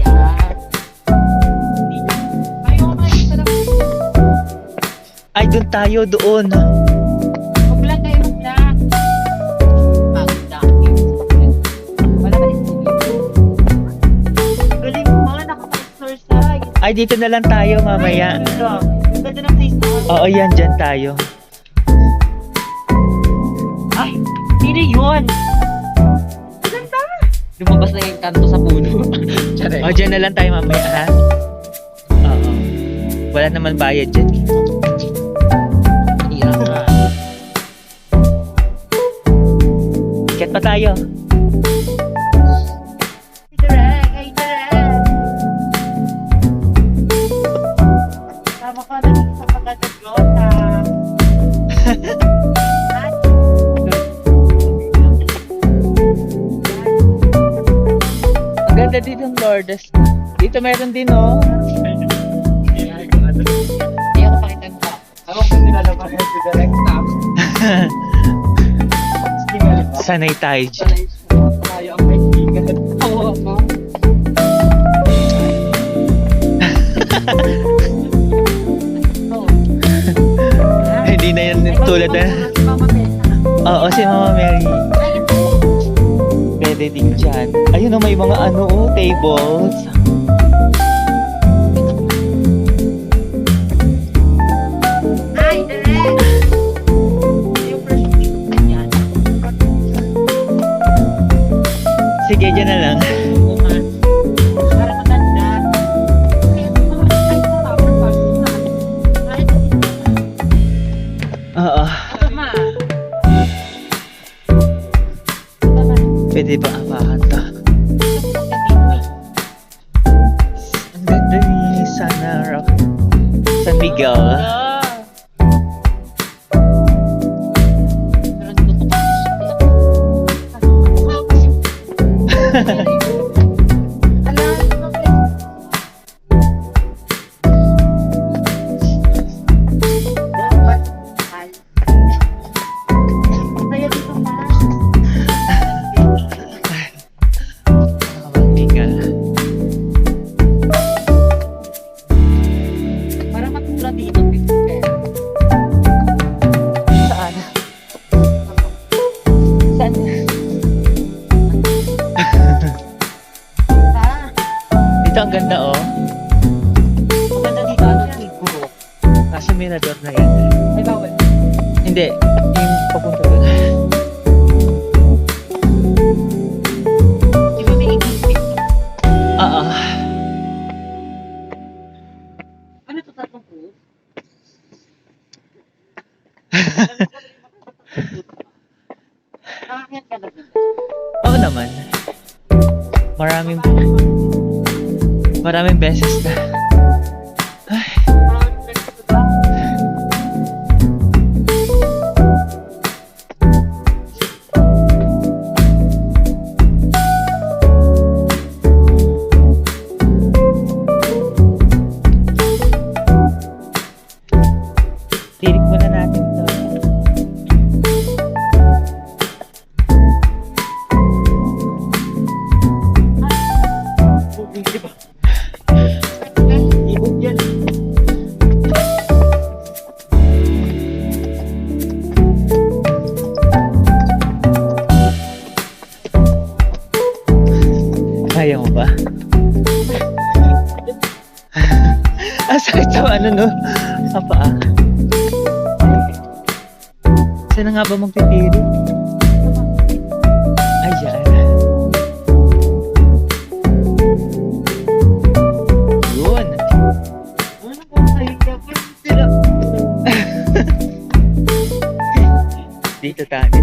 Yan. Ayaw nga isa lang. Ay, doon tayo, doon. Mag-vlog kayo, mag-vlog. Pagod na. Wala ba yung galing mo mga nakapag-exercise. Ay, dito na lang tayo mamaya. Ay, ganda. Ang ganda ng place na. Oo, yan, dyan tayo. Ay, sino yun? Ganda. Lumabas na yung kanto sa puno. Tsare. O, dyan na lang tayo mamaya, ha? Oo. Wala naman bayad dyan. Hirap na. Ikat pa tayo. Direk, ay direk. Tama ka na sa pagkakagota. Ang ganda dito ng Lourdes. Dito meron din, oh. Hindi ako pakitan pa. Ako kung nilalabas yung direct stop. Sanay tayo dyan. Tayo ang kaibigan. Oo, ako. Hindi na yan tulad na. Oo, si Mama Mary. Pwede din dyan. Ayun, oh, may mga ano, oh, tables. Ay, direct! Yung first week na yan. Sige, dyan na lang. Para maganda. Ay, tapos pa. Ay, Oo. tama. Pwede ba apakan to? Ang ganda ni San Miguel. Para matulad dito. Saan? Saan? Dito ang ganda, oh. Maganda dito. Ano siguro? Nasa Mirador na yan. Ay, bawal. Hindi, yung papunta doon. Di ba may igipit? Oo. Ano ito tatlong po? Nakakit ka na dito. Oo naman. Maraming beses na. Ay, tirik muna natin to. Ibog yan. Kaya mo ba? Ang sakit sa ano, no? Ang paa. Saan na nga ba magtitiri? Ayan. Yun. Ano ba kayo ka? Sila. Dito tayo.